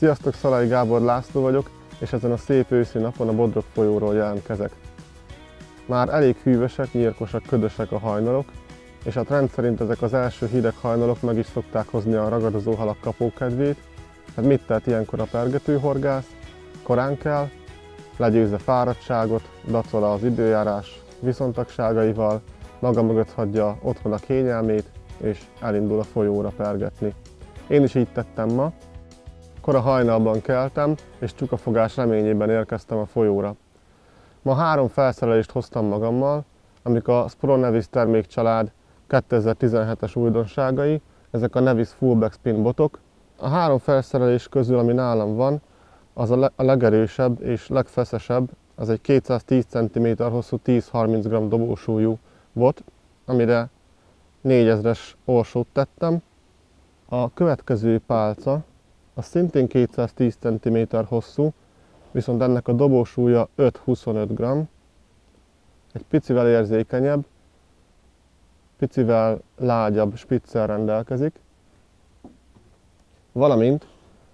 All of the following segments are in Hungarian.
Sziasztok, Szalai Gábor László vagyok, és ezen a szép őszi napon a Bodrog folyóról jelentkezek. Már elég hűvösek, nyírkosak, ködösek a hajnalok, és a trend szerint ezek az első hideg hajnalok meg is szokták hozni a ragadozó halak kapókedvét. Hát mit tehet ilyenkor a pergetőhorgász? Korán kell, legyőzze fáradtságot, dacol az időjárás viszontagságaival, maga mögött hagyja otthon a kényelmét, és elindul a folyóra pergetni. Én is így tettem ma. Kora hajnalban keltem, és csukafogás reményében érkeztem a folyóra. Ma 3 felszerelést hoztam magammal, amik a Spro Nevis termékcsalád 2017-es újdonságai, ezek a Nevis Full Backspin botok. A 3 felszerelés közül, ami nálam van, az a legerősebb és legfeszesebb, az egy 210 cm hosszú 10-30 g dobósúlyú bot, amire 4000-es orsót tettem. A következő pálca, az szintén 210 cm hosszú, viszont ennek a dobósúlya 5-25 g, egy picivel érzékenyebb, picivel lágyabb spiccel rendelkezik, valamint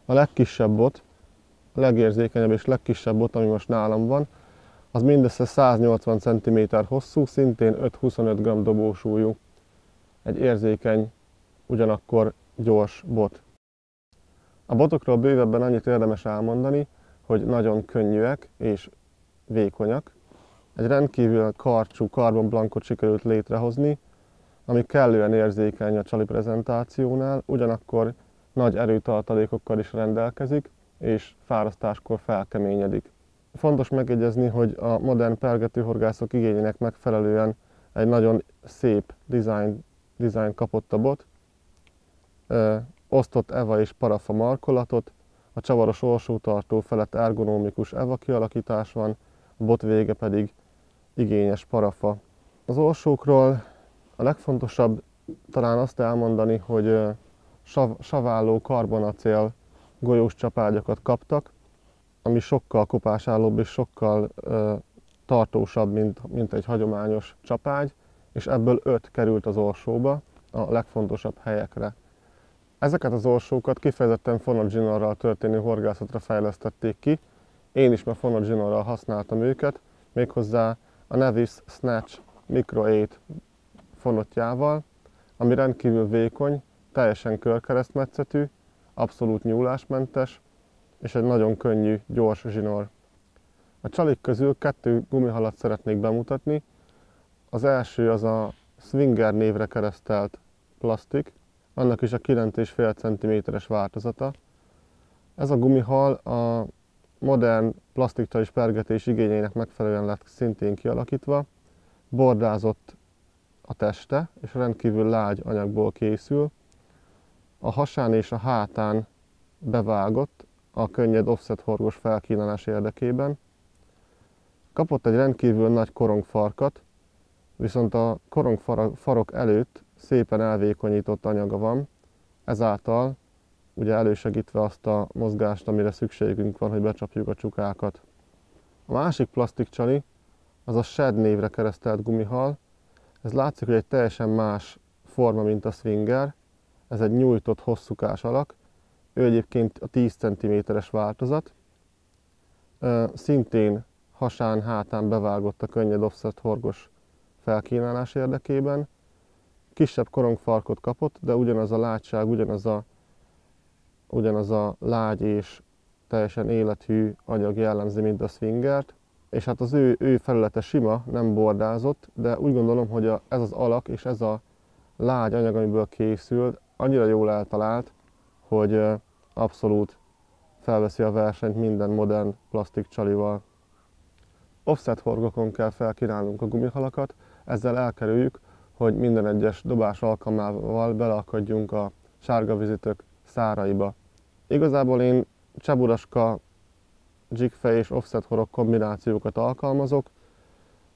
a legkisebb bot, a legérzékenyebb és legkisebb bot, ami most nálam van, az mindössze 180 cm hosszú, szintén 5-25 g dobósúlyú, egy érzékeny, ugyanakkor gyors bot. A botokról bővebben annyit érdemes elmondani, hogy nagyon könnyűek és vékonyak. Egy rendkívül karcsú karbonblankot sikerült létrehozni, ami kellően érzékeny a csali prezentációnál, ugyanakkor nagy erőtartalékokkal is rendelkezik, és fárasztáskor felkeményedik. Fontos megjegyezni, hogy a modern pergetőhorgászok igényének megfelelően egy nagyon szép design kapott a bot. Osztott EVA és parafa markolatot, a csavaros orsótartó felett ergonomikus EVA kialakítás van, a bot vége pedig igényes parafa. Az orsókról a legfontosabb talán azt elmondani, hogy saválló karbonacél golyós csapágyakat kaptak, ami sokkal kopásállóbb és sokkal tartósabb, mint egy hagyományos csapágy, és ebből 5 került az orsóba a legfontosabb helyekre. Ezeket az orsókat kifejezetten fonogzsinorral történő horgászatra fejlesztették ki. Én is már fonogzsinorral használtam őket, méghozzá a Nevis Snatch Micro 8 fonotjával, ami rendkívül vékony, teljesen körkeresztmetszetű, abszolút nyúlásmentes, és egy nagyon könnyű, gyors zsinór. A csalik közül 2 gumihalat szeretnék bemutatni. Az első az a Swinger névre keresztelt plastik, annak is a 9,5 cm-es változata. Ez a gumihal a modern plastikcsalis pergetés igényeinek megfelelően lett szintén kialakítva, bordázott a teste, és rendkívül lágy anyagból készül. A hasán és a hátán bevágott a könnyed offset horgos felkínálás érdekében. Kapott egy rendkívül nagy korongfarkat, viszont a korongfarok előtt szépen elvékonyított anyaga van, ezáltal ugye elősegítve azt a mozgást, amire szükségünk van, hogy becsapjuk a csukákat. A másik plastikcsali az a Shed névre keresztelt gumihal. Ez látszik, hogy egy teljesen más forma, mint a Swinger. Ez egy nyújtott hosszúkás alak, ő egyébként a 10 cm-es változat. Szintén hasán, hátán bevágott a könnyed offset horgos felkínálás érdekében. Kisebb korongfarkot kapott, de ugyanaz a lágyság, ugyanaz a lágy és teljesen élethű anyag jellemzi, mint a Swingert. És hát az ő felülete sima, nem bordázott, de úgy gondolom, hogy ez az alak és ez a lágy anyag, amiből készült, annyira jól eltalált, hogy abszolút felveszi a versenyt minden modern plastik csalival. Offset horgokon kell felkínálnunk a gumihalakat, ezzel elkerüljük, hogy minden egyes dobás alkalmával beleakadjunk a sárgavízitök száraiba. Igazából én cseburaska, jigfej és offset horog kombinációkat alkalmazok.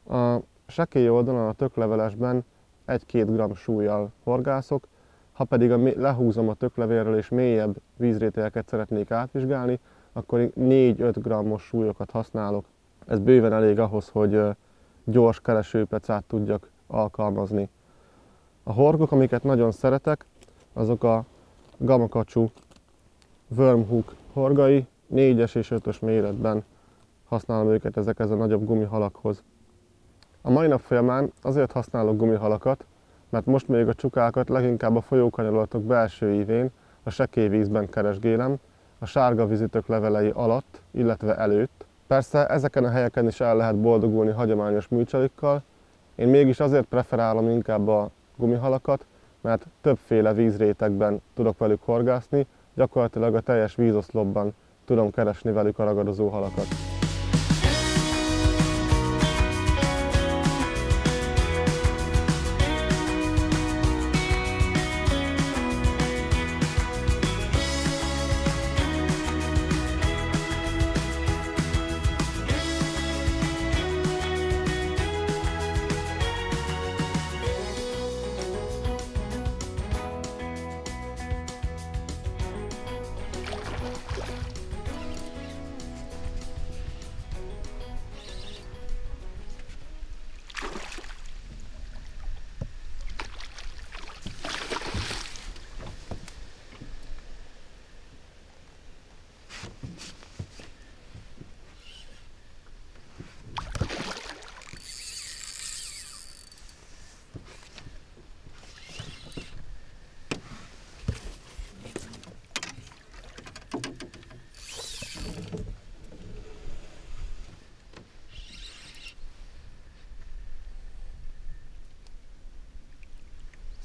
A sekély oldalon, a töklevelesben 1-2 g súllyal horgászok, ha pedig lehúzom a töklevélről és mélyebb vízrétegeket szeretnék átvizsgálni, akkor 4-5 g-os súlyokat használok. Ez bőven elég ahhoz, hogy gyors keresőpecát tudjak alkalmazni. A horgok, amiket nagyon szeretek, azok a Gamakatsu Wormhook Horgai 4-es és 5-ös méretben használom őket ezekhez a nagyobb gumihalakhoz. A mai nap folyamán azért használok gumihalakat, mert most még a csukákat leginkább a folyókanyarulatok belső ívén, a sekély vízben keresgélem, a sárga vízütök levelei alatt, illetve előtt. Persze ezeken a helyeken is el lehet boldogulni hagyományos műcsalikkal, én mégis azért preferálom inkább a gumihalakat, mert többféle vízrétegben tudok velük horgászni, gyakorlatilag a teljes vízoszlopban tudom keresni velük a ragadozó halakat.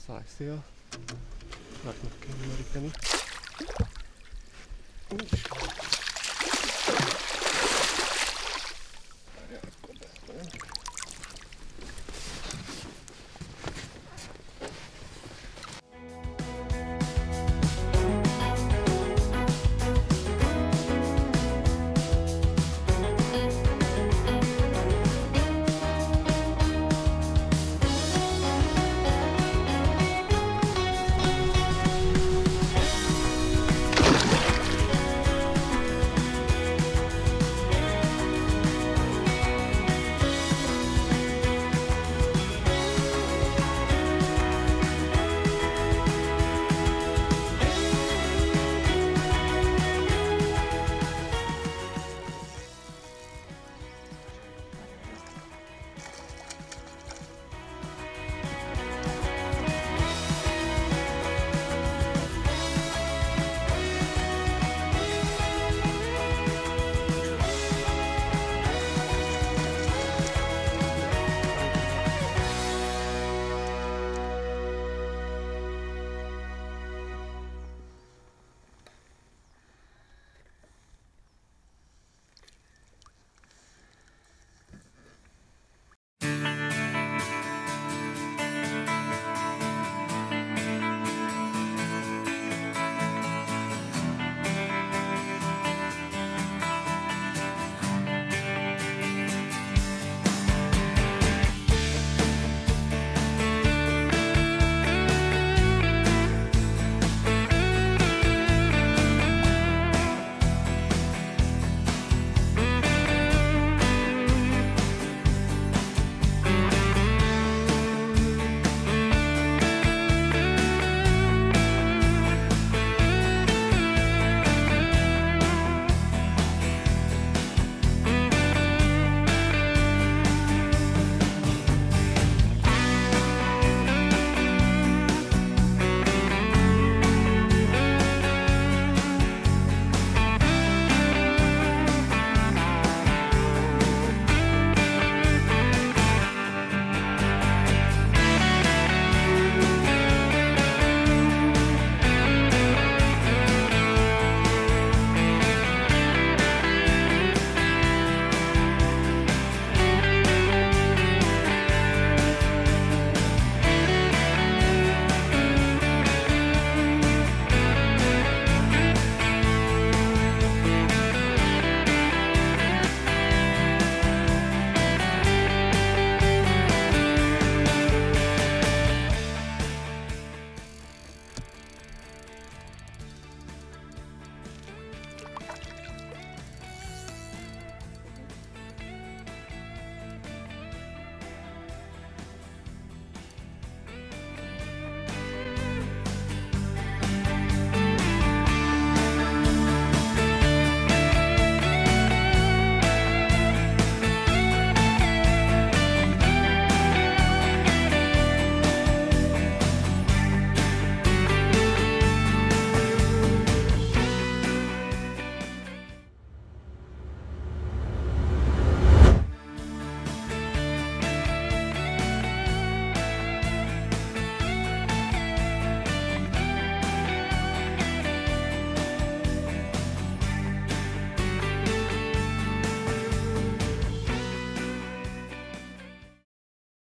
Szájszél, mert meg kell meríteni.